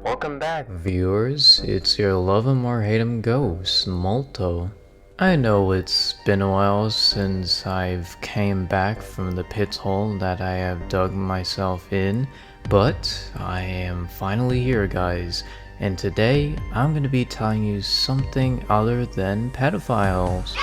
Welcome back, viewers. It's your love 'em or hate 'em ghost, Molto. I know it's been a while since I've came back from the pit hole that I have dug myself in, but I am finally here, guys. And today, I'm going to be telling you something other than pedophiles.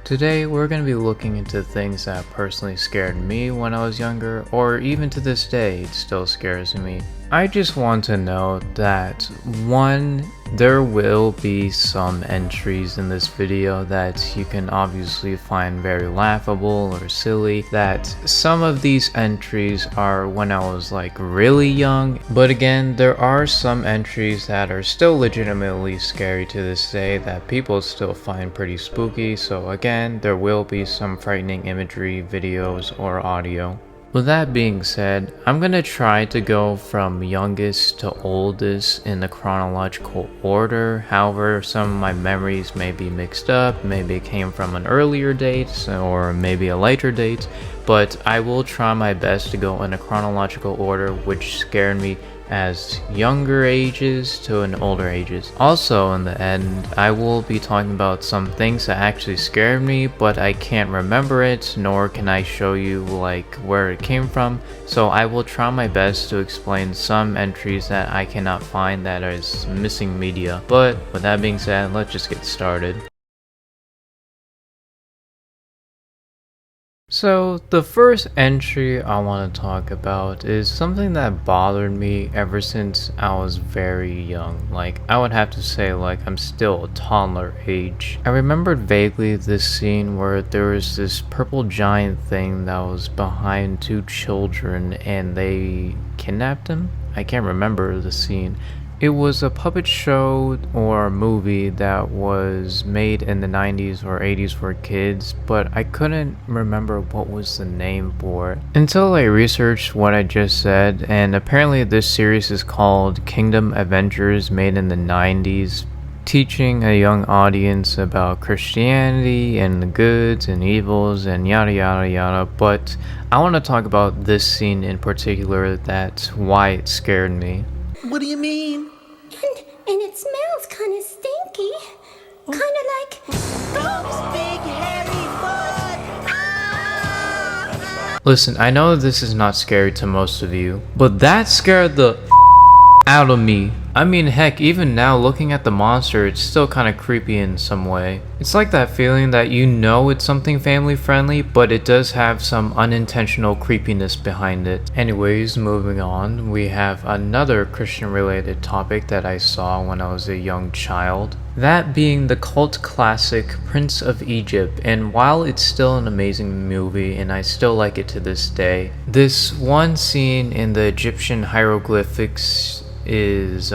Today, we're going to be looking into things that personally scared me when I was younger, or even to this day, it still scares me. I just want to note that, 1, there will be some entries in this video that you can obviously find very laughable or silly, that some of these entries are when I was like really young, but again, there are some entries that are still legitimately scary to this day that people still find pretty spooky, so again, there will be some frightening imagery, videos, or audio. With that being said, I'm gonna try to go from youngest to oldest in the chronological order. However, some of my memories may be mixed up, maybe it came from an earlier date or maybe a later date, but I will try my best to go in a chronological order which scared me as younger ages to an older ages. Also, in the end, I will be talking about some things that actually scared me, but I can't remember it, nor can I show you like where it came from, so I will try my best to explain some entries that I cannot find that is missing media. But with that being said, let's just get started. So the first entry I want to talk about is something that bothered me ever since I was very young. Like, I would have to say like I'm still a toddler age. I remembered vaguely this scene where there was this purple giant thing that was behind 2 children and they kidnapped him. I can't remember the scene. It was a puppet show or movie that was made in the 90s or 80s for kids, but I couldn't remember what was the name for it until I researched what I just said, and apparently this series is called Kingdom Adventures, made in the 90s, teaching a young audience about Christianity and the goods and evils and yada yada yada. But I want to talk about this scene in particular, that's why it scared me. What do you mean? And it smells kind of stinky. Kind of like Ghost big hairy foot! Ah! Listen, I know this is not scary to most of you, but that scared the out of me. I mean, heck, even now looking at the monster, it's still kind of creepy in some way. It's like that feeling that you know it's something family friendly, but it does have some unintentional creepiness behind it. Anyways, moving on, we have another Christian related topic that I saw when I was a young child. That being the cult classic Prince of Egypt, and while it's still an amazing movie and I still like it to this day, this one scene in the Egyptian hieroglyphics is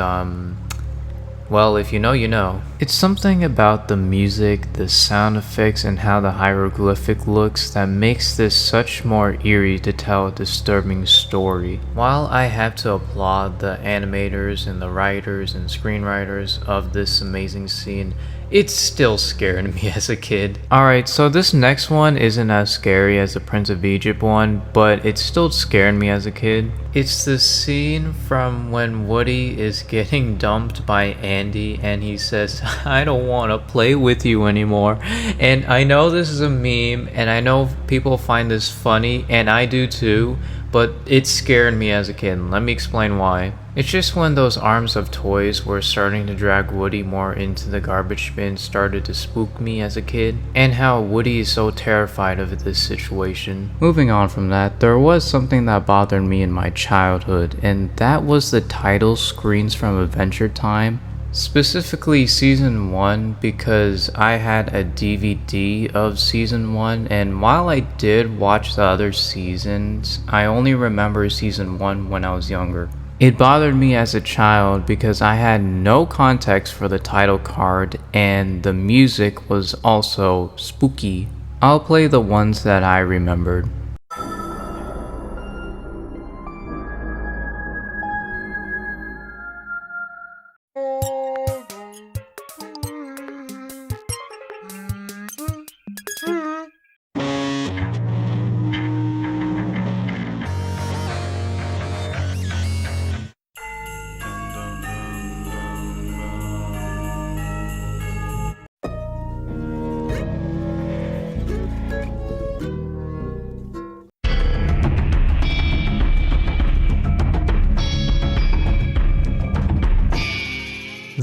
well, if you know, you know. It's something about the music, the sound effects, and how the hieroglyphic looks that makes this such more eerie to tell a disturbing story. While I have to applaud the animators and the writers and screenwriters of this amazing scene, it still scared me as a kid. Alright, so this next one isn't as scary as the Prince of Egypt one, but it still scared me as a kid. It's the scene from when Woody is getting dumped by Andy and he says, "I don't want to play with you anymore." And I know this is a meme and I know people find this funny, and I do too, but it scared me as a kid. Let me explain why. It's just when those arms of toys were starting to drag Woody more into the garbage bin started to spook me as a kid, and how Woody is so terrified of this situation. Moving on from that, there was something that bothered me in my childhood, and that was the title screens from Adventure Time. Specifically season 1, because I had a DVD of season 1, and while I did watch the other seasons, I only remember season 1 when I was younger. It bothered me as a child because I had no context for the title card and the music was also spooky. I'll play the ones that I remembered.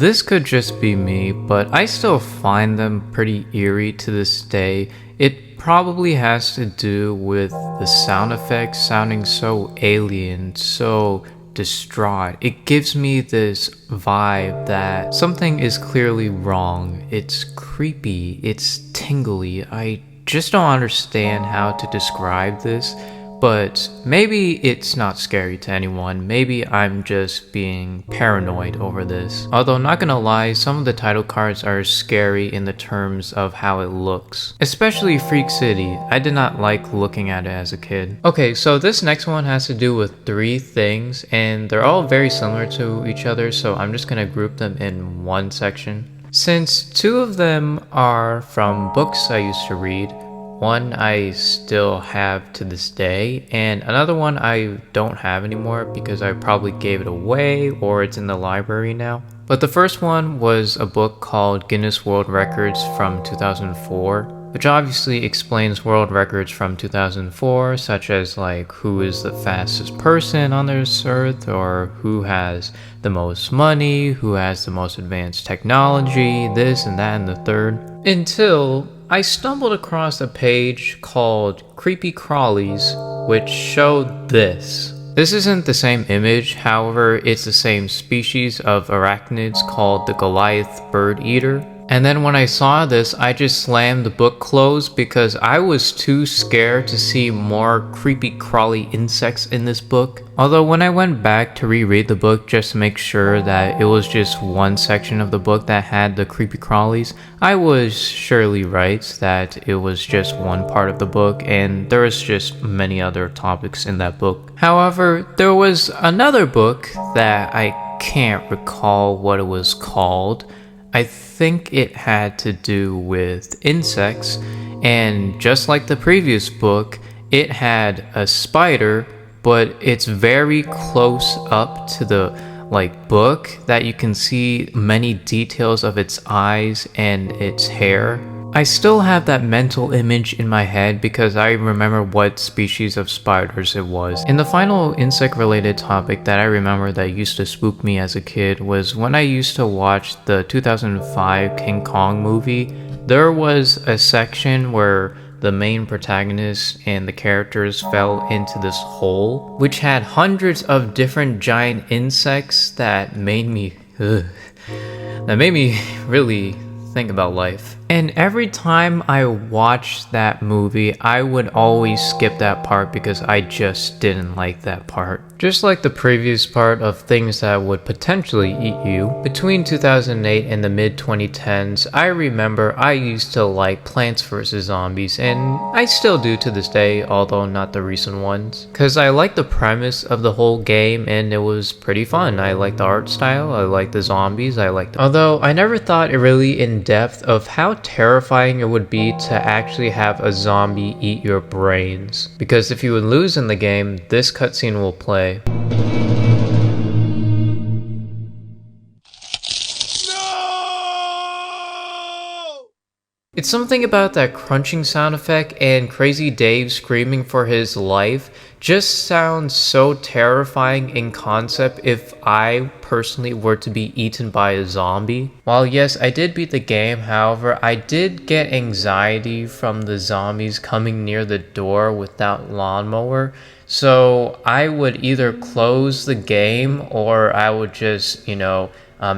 this could just be me, but I still find them pretty eerie to this day. It probably has to do with the sound effects sounding so alien, so distraught. It gives me this vibe that something is clearly wrong. It's creepy, it's tingly. I just don't understand how to describe this, but maybe it's not scary to anyone. Maybe I'm just being paranoid over this. Although not gonna lie, some of the title cards are scary in the terms of how it looks. Especially Freak City. I did not like looking at it as a kid. Okay, so this next one has to do with 3 things, and they're all very similar to each other, so I'm just gonna group them in one section. Since 2 of them are from books I used to read, one I still have to this day, and another one I don't have anymore because I probably gave it away or it's in the library now. But the first one was a book called Guinness World Records from 2004, which obviously explains world records from 2004, such as like who is the fastest person on this earth, or who has the most money, who has the most advanced technology, this and that and the third. Until I stumbled across a page called Creepy Crawlies, which showed this. This isn't the same image, however, it's the same species of arachnids called the Goliath bird eater. And then when I saw this, I just slammed the book closed because I was too scared to see more creepy crawly insects in this book. Although when I went back to reread the book just to make sure that it was just one section of the book that had the creepy crawlies, I was surely right that it was just one part of the book and there was just many other topics in that book. However, there was another book that I can't recall what it was called. I think it had to do with insects, and just like the previous book, it had a spider, but it's very close up to the book that you can see many details of its eyes and its hair. I still have that mental image in my head because I remember what species of spiders it was. And the final insect related topic that I remember that used to spook me as a kid was when I used to watch the 2005 King Kong movie. There was a section where the main protagonist and the characters fell into this hole, which had hundreds of different giant insects that made me really think about life. And every time I watched that movie, I would always skip that part because I just didn't like that part. Just like the previous part of things that would potentially eat you. Between 2008 and the mid-2010s, I remember I used to like Plants vs. Zombies, and I still do to this day, although not the recent ones. Cause I liked the premise of the whole game and it was pretty fun. I liked the art style, I liked the zombies, although I never thought it really in depth of how terrifying it would be to actually have a zombie eat your brains. Because if you would lose in the game, this cutscene will play. It's something about that crunching sound effect and Crazy Dave screaming for his life just sounds so terrifying in concept if I personally were to be eaten by a zombie. While yes, I did beat the game, however, I did get anxiety from the zombies coming near the door with that lawnmower. So I would either close the game or I would just,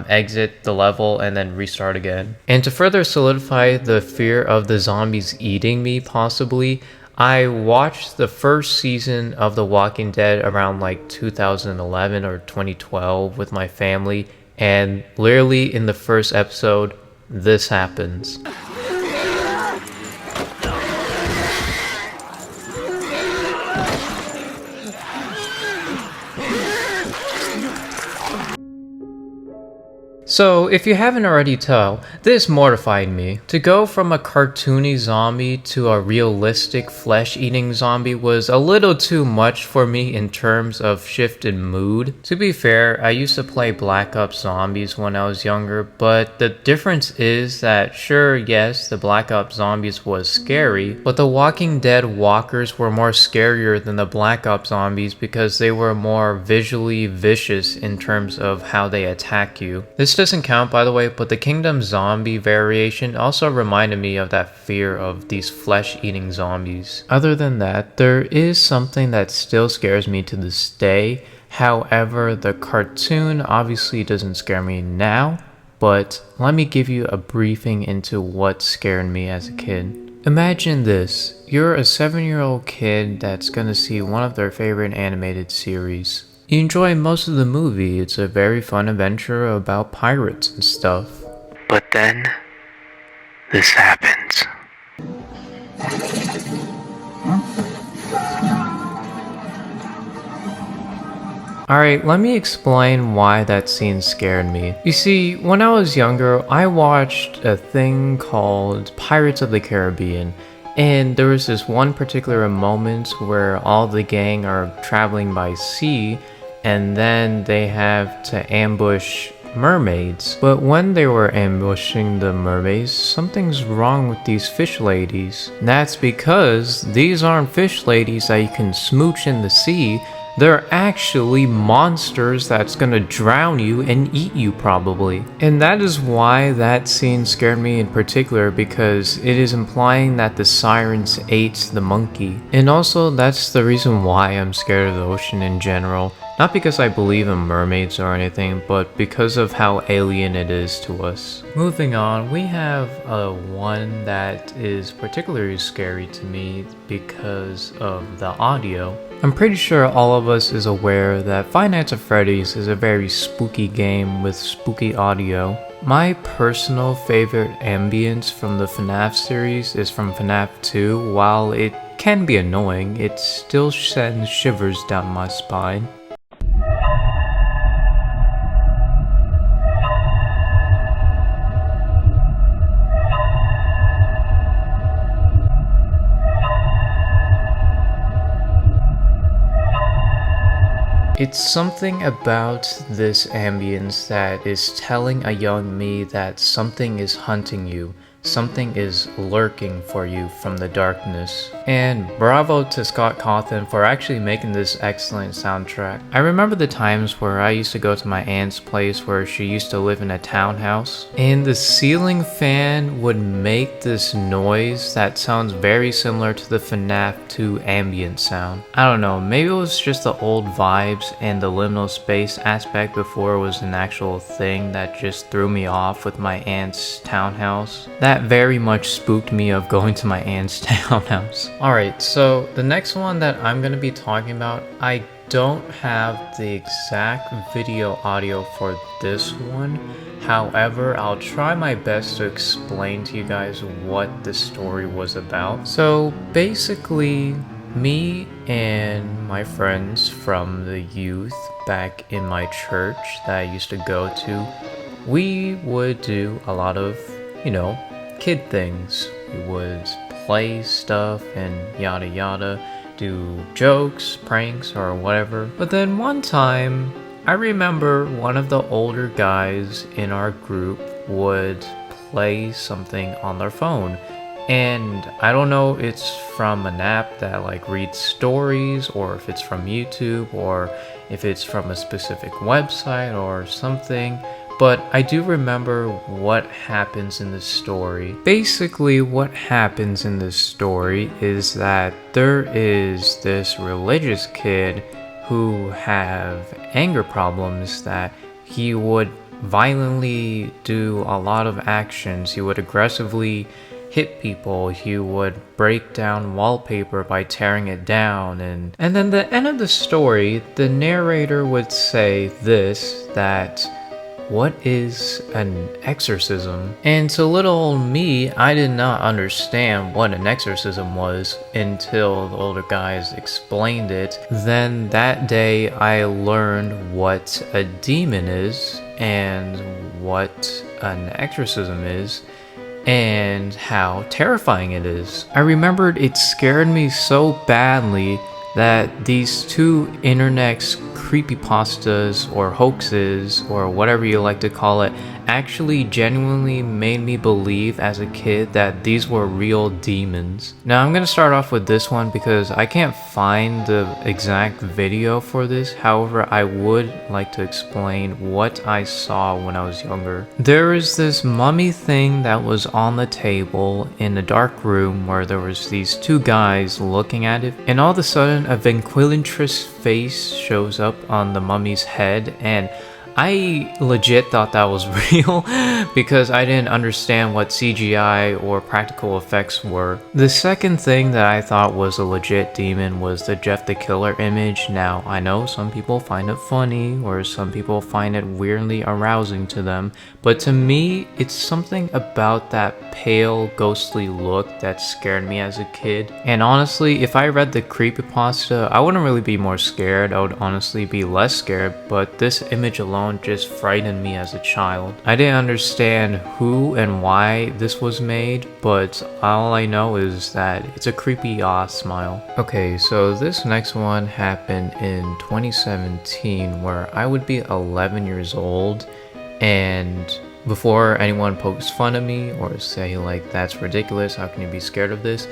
exit the level and then restart again. And to further solidify the fear of the zombies eating me possibly, I watched the first season of The Walking Dead around 2011 or 2012 with my family, and literally in the first episode, this happens. So, if you haven't already tell, this mortified me. To go from a cartoony zombie to a realistic flesh-eating zombie was a little too much for me in terms of shift in mood. To be fair, I used to play Black Ops Zombies when I was younger, but the difference is that sure, yes, the Black Ops Zombies was scary, but the Walking Dead walkers were more scarier than the Black Ops Zombies because they were more visually vicious in terms of how they attack you. This doesn't count, by the way, but the Kingdom Zombie variation also reminded me of that fear of these flesh-eating zombies. Other than that, there is something that still scares me to this day. However, the cartoon obviously doesn't scare me now, but let me give you a briefing into what scared me as a kid. Imagine this, you're a 7-year-old kid that's gonna see one of their favorite animated series. You enjoy most of the movie, it's a very fun adventure about pirates and stuff. But then, this happens. Alright, let me explain why that scene scared me. You see, when I was younger, I watched a thing called Pirates of the Caribbean, and there was this one particular moment where all the gang are traveling by sea, and then they have to ambush mermaids. But when they were ambushing the mermaids, something's wrong with these fish ladies. That's because these aren't fish ladies that you can smooch in the sea. They're actually monsters that's gonna drown you and eat you probably. And that is why that scene scared me in particular, because it is implying that the sirens ate the monkey. And also that's the reason why I'm scared of the ocean in general. Not because I believe in mermaids or anything, but because of how alien it is to us. Moving on, we have one that is particularly scary to me because of the audio. I'm pretty sure all of us is aware that Five Nights at Freddy's is a very spooky game with spooky audio. My personal favorite ambience from the Fnaf series is from Fnaf 2. While it can be annoying, it still sends shivers down my spine. It's something about this ambience that is telling a young me that something is hunting you, something is lurking for you from the darkness. And bravo to Scott Cawthon for actually making this excellent soundtrack. I remember the times where I used to go to my aunt's place where she used to live in a townhouse, and the ceiling fan would make this noise that sounds very similar to the FNAF 2 ambient sound. I don't know, maybe it was just the old vibes and the liminal space aspect before it was an actual thing that just threw me off with my aunt's townhouse. That very much spooked me of going to my aunt's townhouse. Alright, so the next one that I'm going to be talking about, I don't have the exact video audio for this one. However, I'll try my best to explain to you guys what the story was about. So basically, me and my friends from the youth back in my church that I used to go to, we would do a lot of, kid things. We would play stuff and yada yada, do jokes, pranks, or whatever. But then one time, I remember one of the older guys in our group would play something on their phone. And I don't know if it's from an app that reads stories, or if it's from YouTube, or if it's from a specific website or something. But I do remember what happens in this story. Basically, what happens in this story is that there is this religious kid who have anger problems that he would violently do a lot of actions. He would aggressively hit people, he would break down wallpaper by tearing it down, and then the end of the story, the narrator would say that what is an exorcism? And to little old me, I did not understand what an exorcism was until the older guys explained it. Then that day I learned what a demon is and what an exorcism is and how terrifying it is. I remembered it scared me so badly that these two internet creepypastas or hoaxes or whatever you like to call it actually genuinely made me believe as a kid that these were real demons. Now I'm gonna start off with this one because I can't find the exact video for this. However, I would like to explain what I saw when I was younger. There is this mummy thing that was on the table in a dark room where there was these two guys looking at it, and all of a sudden a ventriloquist's face shows up on the mummy's head, and I legit thought that was real because I didn't understand what CGI or practical effects were. The second thing that I thought was a legit demon was the Jeff the Killer image. Now, I know some people find it funny or some people find it weirdly arousing to them, but to me, it's something about that pale, ghostly look that scared me as a kid. And honestly, if I read the creepypasta, I wouldn't really be more scared. I would honestly be less scared, but this image alone just frightened me as a child. I didn't understand who and why this was made, but all I know is that it's a creepy smile. Okay, so this next one happened in 2017 where I would be 11 years old, and before anyone pokes fun at me or say like that's ridiculous, how can you be scared of this?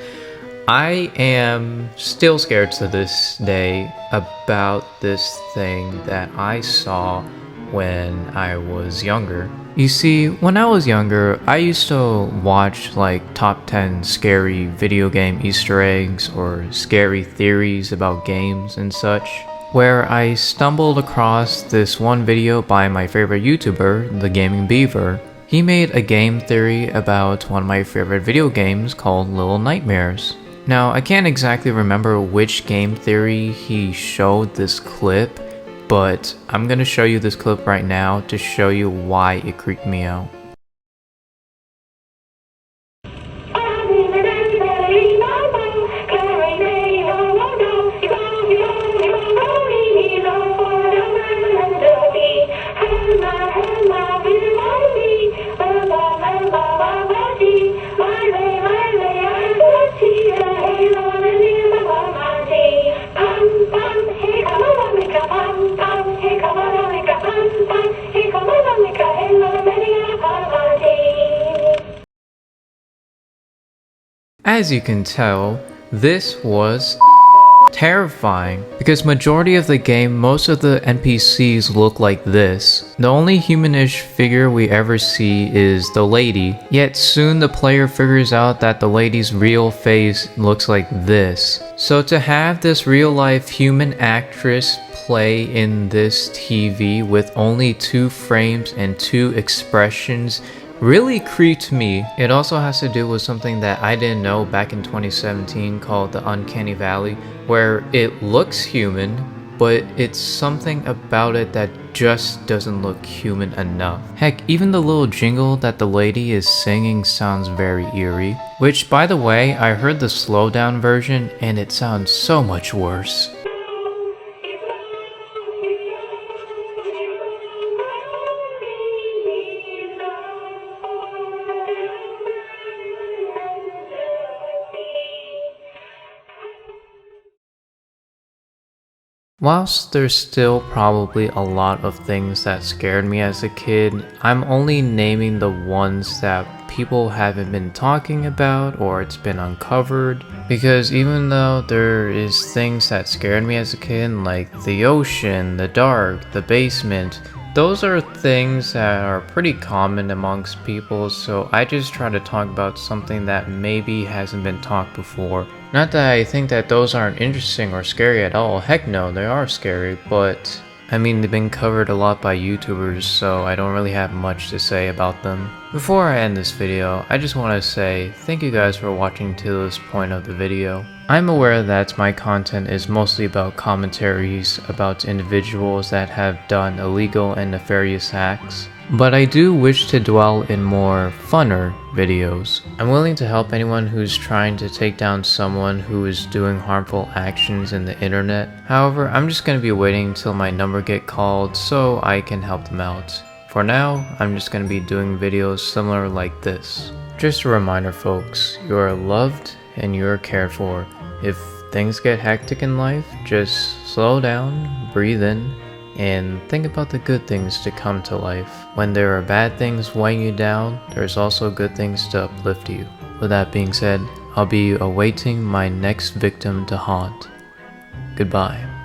I am still scared to this day about this thing that I saw when I was younger. You see, when I was younger, I used to watch like top 10 scary video game Easter eggs or scary theories about games and such, where I stumbled across this one video by my favorite YouTuber, The Gaming Beaver. He made a game theory about one of my favorite video games called Little Nightmares. Now, I can't exactly remember which game theory he showed this clip, but I'm gonna show you this clip right now to show you why it creeped me out. As you can tell, this was terrifying because majority of the game, most of the NPCs look like this. The only humanish figure we ever see is the lady, yet soon the player figures out that the lady's real face looks like this. So to have this real life human actress play in this TV with only 2 frames and 2 expressions really creeped me. It also has to do with something that I didn't know back in 2017 called the Uncanny Valley, where it looks human, but it's something about it that just doesn't look human enough. Heck, even the little jingle that the lady is singing sounds very eerie. Which, by the way, I heard the slowdown version and it sounds so much worse. Whilst there's still probably a lot of things that scared me as a kid, I'm only naming the ones that people haven't been talking about or it's been uncovered. Because even though there is things that scared me as a kid, like the ocean, the dark, the basement, those are things that are pretty common amongst people, so I just try to talk about something that maybe hasn't been talked before. Not that I think that those aren't interesting or scary at all, heck no, they are scary, but I mean they've been covered a lot by YouTubers, so I don't really have much to say about them. Before I end this video, I just want to say thank you guys for watching to this point of the video. I'm aware that my content is mostly about commentaries about individuals that have done illegal and nefarious acts, but I do wish to dwell in more funner videos. I'm willing to help anyone who's trying to take down someone who is doing harmful actions in the internet. However, I'm just going to be waiting till my number get called so I can help them out. For now, I'm just going to be doing videos similar like this. Just a reminder folks, you are loved and you are cared for. If things get hectic in life, just slow down, breathe in, and think about the good things to come to life. When there are bad things weighing you down, there's also good things to uplift you. With that being said, I'll be awaiting my next victim to haunt. Goodbye.